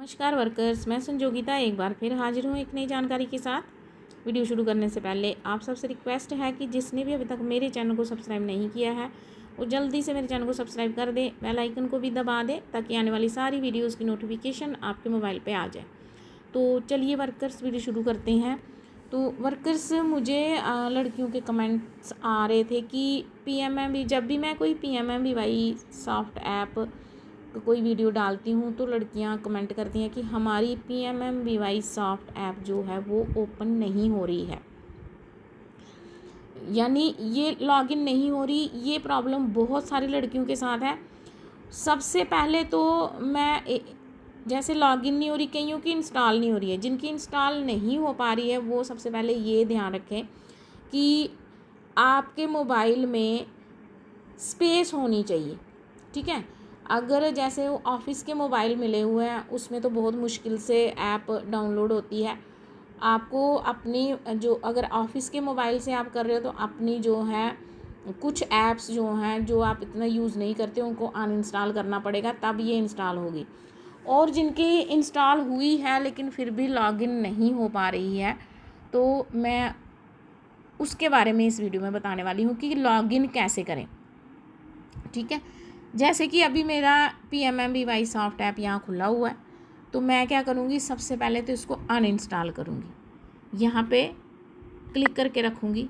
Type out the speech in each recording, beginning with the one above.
नमस्कार वर्कर्स, मैं संजोगिता एक बार फिर हाजिर हूँ एक नई जानकारी के साथ। वीडियो शुरू करने से पहले आप सबसे रिक्वेस्ट है कि जिसने भी अभी तक मेरे चैनल को सब्सक्राइब नहीं किया है वो जल्दी से मेरे चैनल को सब्सक्राइब कर दे, बेल आइकन को भी दबा दे ताकि आने वाली सारी वीडियोज़ की नोटिफिकेशन आपके मोबाइल पर आ जाए। तो चलिए वर्कर्स, वीडियो शुरू करते हैं। तो वर्कर्स, मुझे लड़कियों के कमेंट्स आ रहे थे कि PMMB, जब भी मैं कोई PMMBY सॉफ्ट ऐप कोई वीडियो डालती हूँ तो लड़कियाँ कमेंट करती हैं कि हमारी PMMBY सॉफ्ट ऐप जो है वो ओपन नहीं हो रही है, यानी ये लॉगिन नहीं हो रही। ये प्रॉब्लम बहुत सारी लड़कियों के साथ है। सबसे पहले तो मैं जैसे लॉगिन नहीं हो रही, कईयों की इंस्टॉल नहीं हो रही है। जिनकी इंस्टॉल नहीं हो पा रही है वो सबसे पहले ये ध्यान रखें कि आपके मोबाइल में स्पेस होनी चाहिए, ठीक है। अगर जैसे ऑफिस के मोबाइल मिले हुए हैं उसमें तो बहुत मुश्किल से ऐप डाउनलोड होती है। आपको अपनी जो, अगर ऑफिस के मोबाइल से आप कर रहे हो तो अपनी जो है कुछ ऐप्स जो हैं जो आप इतना यूज़ नहीं करते उनको अनइंस्टॉल करना पड़ेगा, तब ये इंस्टॉल होगी। और जिनकी इंस्टॉल हुई है लेकिन फिर भी लॉगिन नहीं हो पा रही है तो मैं उसके बारे में इस वीडियो में बताने वाली हूँ कि लॉगिन कैसे करें, ठीक है। जैसे कि अभी मेरा PMMBY सॉफ्ट ऐप यहाँ खुला हुआ है तो मैं क्या करूँगी, सबसे पहले तो इसको अनइंस्टॉल करूँगी। यहाँ पे क्लिक करके रखूँगी,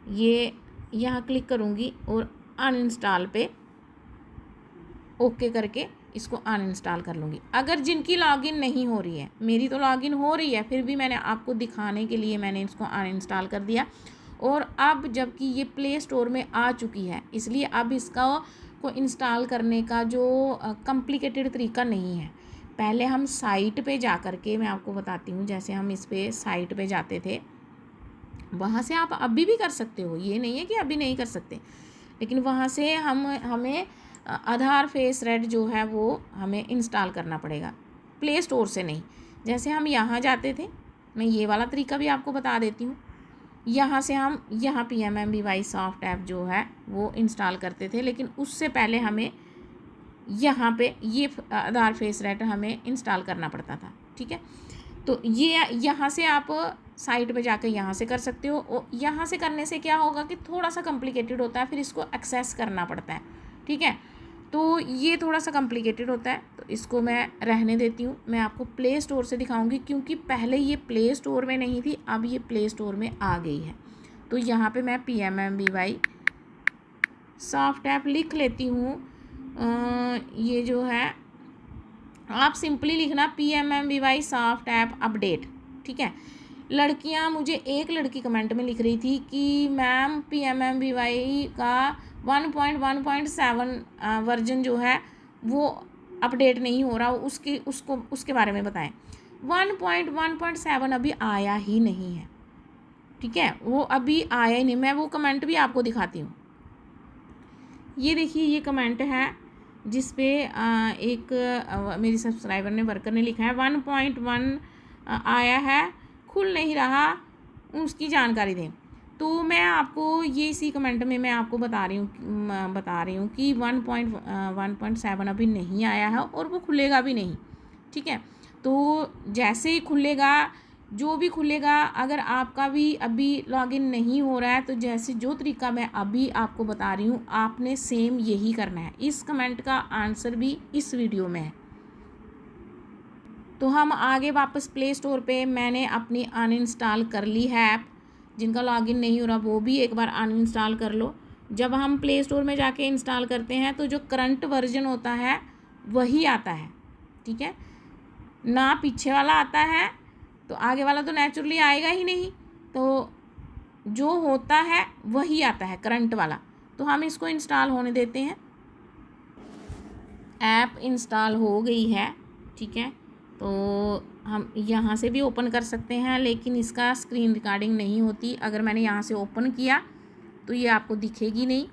ये यहाँ क्लिक करूँगी और अनइंस्टॉल पे ओके करके इसको अनइंस्टॉल कर लूँगी। अगर जिनकी लॉगिन नहीं हो रही है, मेरी तो लॉगिन हो रही है फिर भी मैंने आपको दिखाने के लिए मैंने इसको अनइंस्टॉल कर दिया। और अब जबकि ये प्ले स्टोर में आ चुकी है इसलिए अब इसका को इंस्टॉल करने का जो कॉम्प्लिकेटेड तरीका नहीं है। पहले हम साइट पे जा कर के, मैं आपको बताती हूँ, जैसे हम इस पे साइट पे जाते थे, वहाँ से आप अभी भी कर सकते हो, ये नहीं है कि अभी नहीं कर सकते, लेकिन वहाँ से हमें आधार फेस रेड जो है वो हमें इंस्टॉल करना पड़ेगा, प्ले स्टोर से नहीं। जैसे हम यहाँ जाते थे, मैं ये वाला तरीका भी आपको बता देती हूँ। यहाँ से हम यहाँ PMMBY सॉफ्ट ऐप जो है वो इंस्टॉल करते थे, लेकिन उससे पहले हमें यहाँ पे ये आधार फेस रेड हमें इंस्टॉल करना पड़ता था, ठीक है। तो ये यहाँ से आप साइट पे जाकर यहाँ से कर सकते हो। और यहाँ से करने से क्या होगा कि थोड़ा सा कॉम्प्लिकेटेड होता है, फिर इसको एक्सेस करना पड़ता है, ठीक है। तो ये थोड़ा सा कॉम्प्लिकेटेड होता है तो इसको मैं रहने देती हूँ। मैं आपको प्ले स्टोर से दिखाऊंगी क्योंकि पहले ये प्ले स्टोर में नहीं थी, अब ये प्ले स्टोर में आ गई है। तो यहाँ पे मैं PMMBY सॉफ्ट ऐप लिख लेती हूँ। ये जो है आप सिंपली लिखना PMMBY सॉफ्ट ऐप अपडेट, ठीक है। लड़कियाँ, मुझे एक लड़की कमेंट में लिख रही थी कि मैम PMMBY का 1.1.7 वर्जन जो है वो अपडेट नहीं हो रहा, उसके बारे में बताएं। 1.1.7 अभी आया ही नहीं है, ठीक है, वो अभी आया ही नहीं। मैं वो कमेंट भी आपको दिखाती हूँ। ये देखिए, ये कमेंट है जिस पे मेरी सब्सक्राइबर ने, वर्कर ने लिखा है 1.1 आया है, खुल नहीं रहा, उसकी जानकारी दें। तो मैं आपको ये इसी कमेंट में मैं आपको बता रही हूँ कि 1.7 अभी नहीं आया है और वो खुलेगा भी नहीं, ठीक है। तो जैसे ही खुलेगा, जो भी खुलेगा, अगर आपका भी अभी लॉगिन नहीं हो रहा है तो जैसे जो तरीका मैं अभी आपको बता रही हूँ आपने सेम यही करना है। इस कमेंट का आंसर भी इस वीडियो में है। तो हम आगे वापस प्ले स्टोर पे, मैंने अपनी अनइंस्टॉल कर ली है ऐप। जिनका लॉगिन नहीं हो रहा वो भी एक बार अनइंस्टॉल कर लो। जब हम प्ले स्टोर में जाके इंस्टॉल करते हैं तो जो करंट वर्जन होता है वही आता है, ठीक है, ना पीछे वाला आता है। तो आगे वाला तो नेचुरली आएगा ही नहीं, तो जो होता है वही आता है, करंट वाला। तो हम इसको इंस्टॉल होने देते हैं। ऐप इंस्टॉल हो गई है, ठीक है। तो हम यहाँ से भी ओपन कर सकते हैं लेकिन इसका स्क्रीन रिकॉर्डिंग नहीं होती। अगर मैंने यहाँ से ओपन किया तो ये आपको दिखेगी नहीं,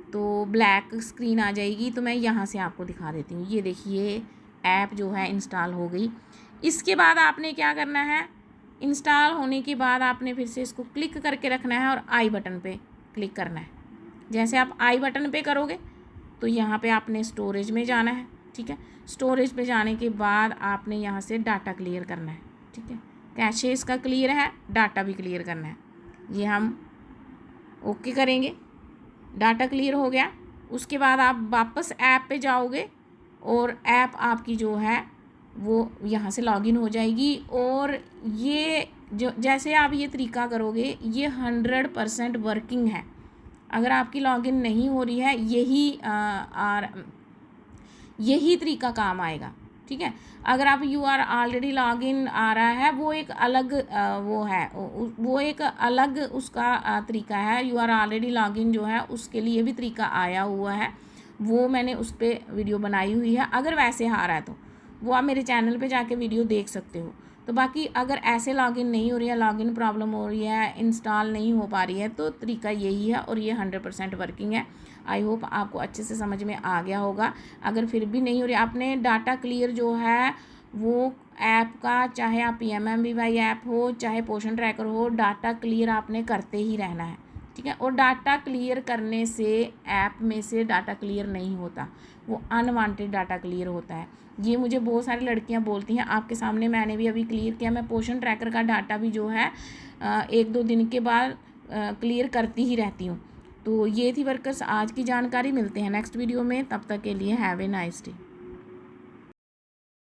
तो ब्लैक स्क्रीन आ जाएगी। तो मैं यहाँ से आपको दिखा देती हूँ। ये देखिए, ऐप जो है इंस्टॉल हो गई। इसके बाद आपने क्या करना है, इंस्टॉल होने के बाद आपने फिर से इसको क्लिक करके रखना है और आई बटन पे क्लिक करना है। जैसे आप आई बटन पे करोगे तो यहाँ पे आपने स्टोरेज में जाना है, ठीक है। स्टोरेज पे जाने के बाद आपने यहाँ से डाटा क्लियर करना है, ठीक है। कैशे इसका क्लियर है, डाटा भी क्लियर करना है, ये हम ओके करेंगे। डाटा क्लियर हो गया, उसके बाद आप वापस ऐप पे जाओगे और ऐप आपकी जो है वो यहाँ से लॉगिन हो जाएगी। और ये जो जैसे आप ये तरीका करोगे ये 100% वर्किंग है। अगर आपकी लॉगिन नहीं हो रही है यही तरीका काम आएगा, ठीक है। अगर आप यू आर ऑलरेडी लॉगिन आ रहा है वो एक अलग वो एक अलग उसका तरीका है। यू आर ऑलरेडी लॉगिन जो है उसके लिए भी तरीका आया हुआ है, वो मैंने उस पर वीडियो बनाई हुई है। अगर वैसे आ रहा है तो वो आप मेरे चैनल पे जाके वीडियो देख सकते हो। तो बाकी अगर ऐसे लॉगिन नहीं हो रही है, लॉगिन प्रॉब्लम हो रही है, इंस्टॉल नहीं हो पा रही है, तो तरीका यही है और ये 100% वर्किंग है। आई होप आपको अच्छे से समझ में आ गया होगा। अगर फिर भी नहीं हो रही, आपने डाटा क्लियर जो है वो ऐप का, चाहे आप PMMBY ऐप हो चाहे पोषण ट्रैकर हो, डाटा क्लियर आपने करते ही रहना है, ठीक है। और डाटा क्लियर करने से ऐप में से डाटा क्लियर नहीं होता, वो अनवांटेड डाटा क्लियर होता है। ये मुझे बहुत सारी लड़कियां बोलती हैं, आपके सामने मैंने भी अभी क्लियर किया। मैं पोषण ट्रैकर का डाटा भी जो है 1-2 दिन के बाद क्लियर करती ही रहती हूँ। तो ये थी वर्कर्स आज की जानकारी। मिलते हैं नेक्स्ट वीडियो में, तब तक के लिए हैव ए नाइस डे।